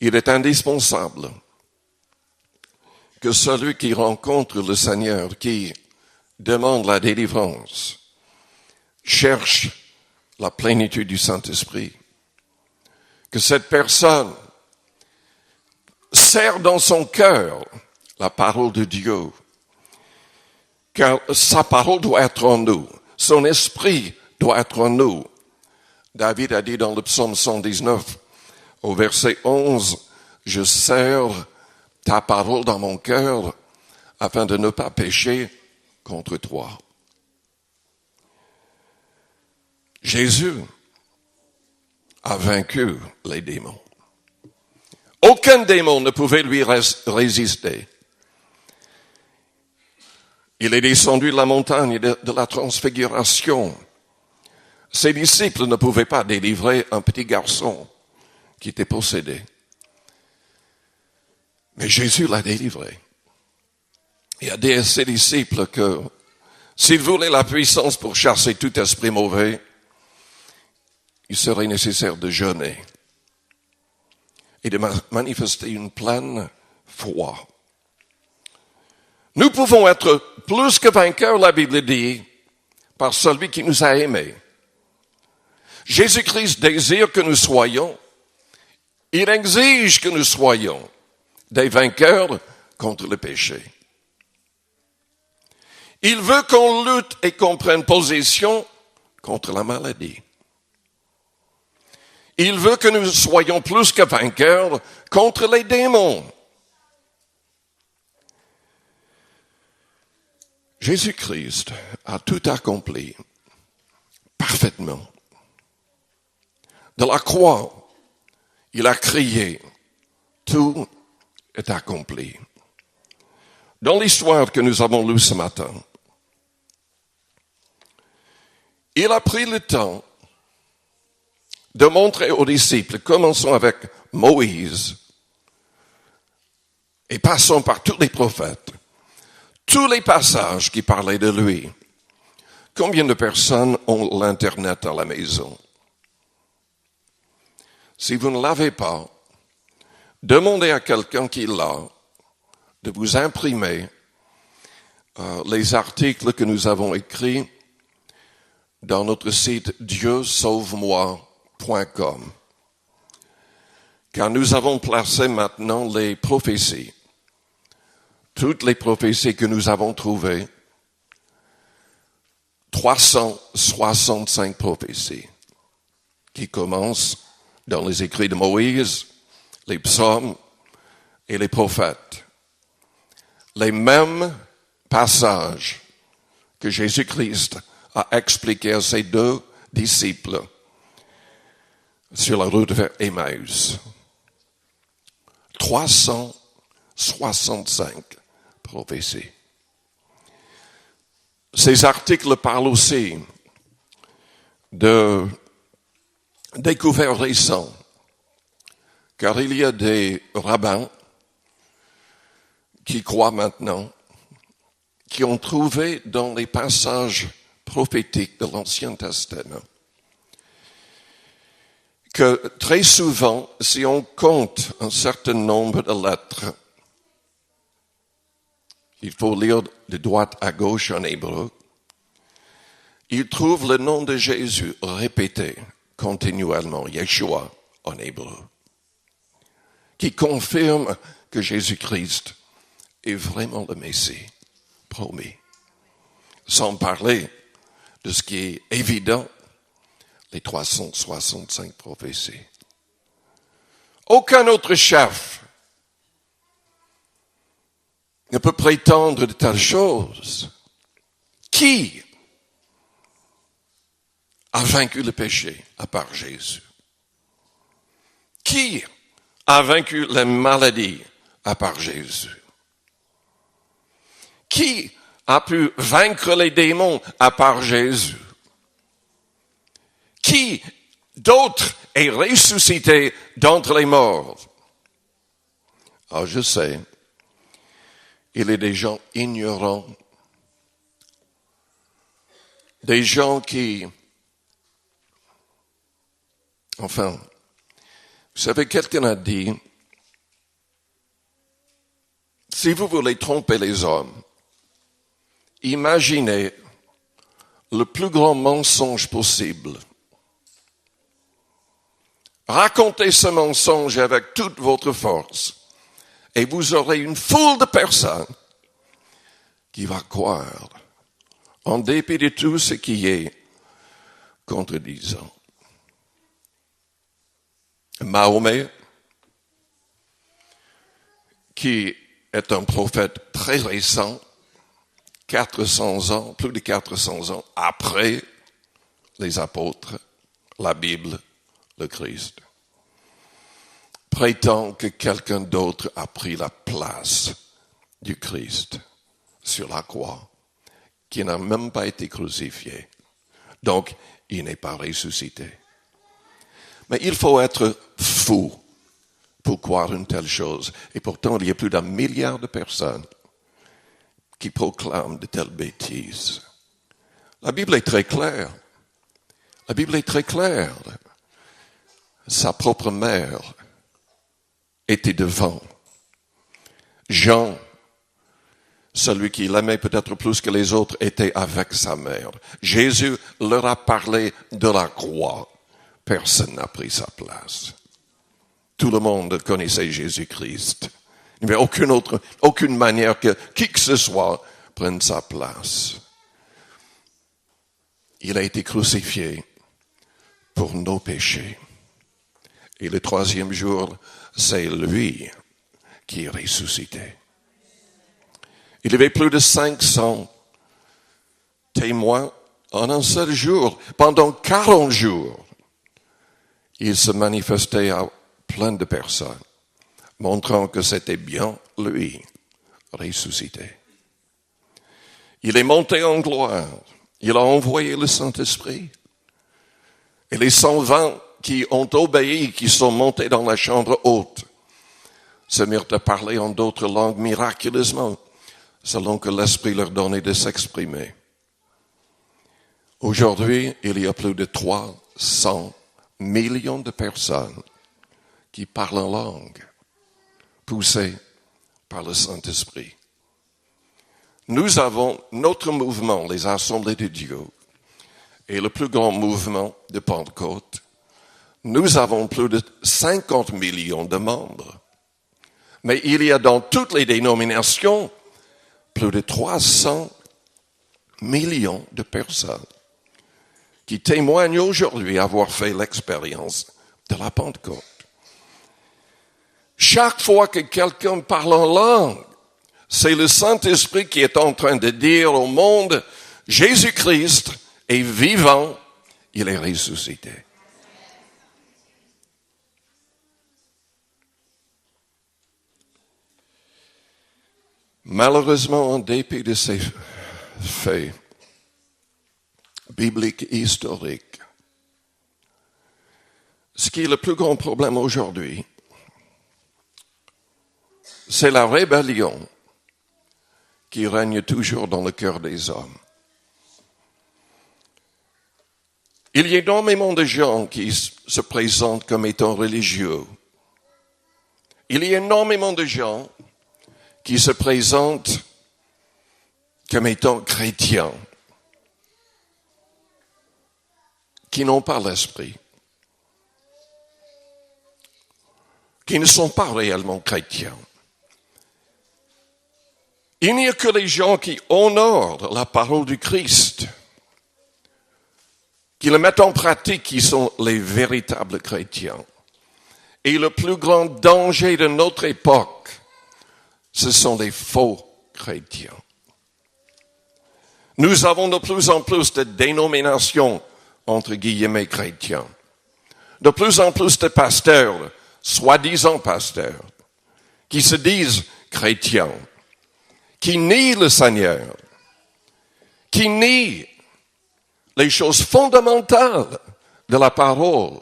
Il est indispensable que celui qui rencontre le Seigneur, qui demande la délivrance, cherche la plénitude du Saint-Esprit. Que cette personne serre dans son cœur la parole de Dieu, car sa parole doit être en nous, son esprit doit être en nous. David a dit dans le psaume 119, au verset 11, « Je serre ta parole dans mon cœur afin de ne pas pécher contre toi. » Jésus a vaincu les démons. Aucun démon ne pouvait lui résister. Il est descendu de la montagne de la transfiguration. Ses disciples ne pouvaient pas délivrer un petit garçon qui était possédé. Mais Jésus l'a délivré. Il a dit à ses disciples que s'ils voulaient la puissance pour chasser tout esprit mauvais, il serait nécessaire de jeûner et de manifester une pleine foi. Nous pouvons être plus que vainqueurs, la Bible dit, par celui qui nous a aimés. Jésus-Christ désire que nous soyons, il exige que nous soyons des vainqueurs contre le péché. Il veut qu'on lutte et qu'on prenne position contre la maladie. Il veut que nous soyons plus que vainqueurs contre les démons. Jésus-Christ a tout accompli parfaitement. De la croix, il a crié, tout est accompli. Dans l'histoire que nous avons lue ce matin, il a pris le temps de montrer aux disciples, commençons avec Moïse et passons par tous les prophètes, tous les passages qui parlaient de lui. Combien de personnes ont l'Internet à la maison? Si vous ne l'avez pas, demandez à quelqu'un qui l'a de vous imprimer les articles que nous avons écrits dans notre site dieusauve-moi.com. Car nous avons placé maintenant les prophéties. Toutes les prophéties que nous avons trouvées, 365 prophéties, qui commencent dans les écrits de Moïse, les psaumes et les prophètes. Les mêmes passages que Jésus-Christ a expliqués à ses deux disciples sur la route vers Emmaüs. 365 prophéties. Ces articles parlent aussi de découvertes récentes, car il y a des rabbins qui croient maintenant, qui ont trouvé dans les passages prophétiques de l'Ancien Testament que très souvent, si on compte un certain nombre de lettres, il faut lire de droite à gauche en hébreu, ils trouvent le nom de Jésus répété continuellement, Yeshua en hébreu, qui confirme que Jésus-Christ est vraiment le Messie promis. Sans parler de ce qui est évident, les 365 prophéties. Aucun autre chef ne peut prétendre de telles choses. Qui a vaincu le péché à part Jésus? Qui a vaincu la maladie à part Jésus? Qui a pu vaincre les démons à part Jésus? Qui d'autre est ressuscité d'entre les morts? Ah, je sais, il est des gens ignorants, des gens qui, enfin, vous savez, quelqu'un a dit Si vous voulez tromper les hommes, imaginez le plus grand mensonge possible. Racontez ce mensonge avec toute votre force et vous aurez une foule de personnes qui va croire en dépit de tout ce qui est contredisant. Mahomet, qui est un prophète très récent, 400 ans, plus de 400 ans après les apôtres, la Bible, le Christ, prétend que quelqu'un d'autre a pris la place du Christ sur la croix, qui n'a même pas été crucifié. Donc, il n'est pas ressuscité. Mais il faut être fou pour croire une telle chose. Et pourtant, il y a plus d'1 milliard de personnes qui proclament de telles bêtises. La Bible est très claire. La Bible est très claire. Sa propre mère était devant. Jean, celui qui l'aimait peut-être plus que les autres, était avec sa mère. Jésus leur a parlé de la croix. Personne n'a pris sa place. Tout le monde connaissait Jésus-Christ. Il n'y avait aucune manière que qui que ce soit prenne sa place. Il a été crucifié pour nos péchés. Et le 3e jour, c'est lui qui est ressuscité. Il y avait plus de 500 témoins en un seul jour. Pendant 40 jours, il se manifestait à plein de personnes, montrant que c'était bien lui, ressuscité. Il est monté en gloire. Il a envoyé le Saint-Esprit. Et les 120 qui ont obéi, qui sont montés dans la chambre haute, se mirent à parler en d'autres langues miraculeusement, selon que l'Esprit leur donnait de s'exprimer. Aujourd'hui, il y a plus de 300 millions de personnes qui parlent en langue, poussées par le Saint-Esprit. Nous avons notre mouvement, les Assemblées de Dieu, et le plus grand mouvement de Pentecôte. Nous avons plus de 50 millions de membres. Mais il y a dans toutes les dénominations plus de 300 millions de personnes qui témoignent aujourd'hui avoir fait l'expérience de la Pentecôte. Chaque fois que quelqu'un parle en langue, c'est le Saint-Esprit qui est en train de dire au monde, Jésus-Christ est vivant, il est ressuscité. Malheureusement, en dépit de ces faits bibliques et historiques, ce qui est le plus grand problème aujourd'hui, c'est la rébellion qui règne toujours dans le cœur des hommes. Il y a énormément de gens qui se présentent comme étant religieux. Il y a énormément de gens qui se présentent comme étant chrétiens, qui n'ont pas l'esprit, qui ne sont pas réellement chrétiens. Il n'y a que les gens qui honorent la parole du Christ, qui le mettent en pratique, qui sont les véritables chrétiens. Et le plus grand danger de notre époque, ce sont les faux chrétiens. Nous avons de plus en plus de dénominations, entre guillemets, chrétiens. De plus en plus de pasteurs, soi-disant pasteurs, qui se disent chrétiens, qui nient le Seigneur, qui nient les choses fondamentales de la parole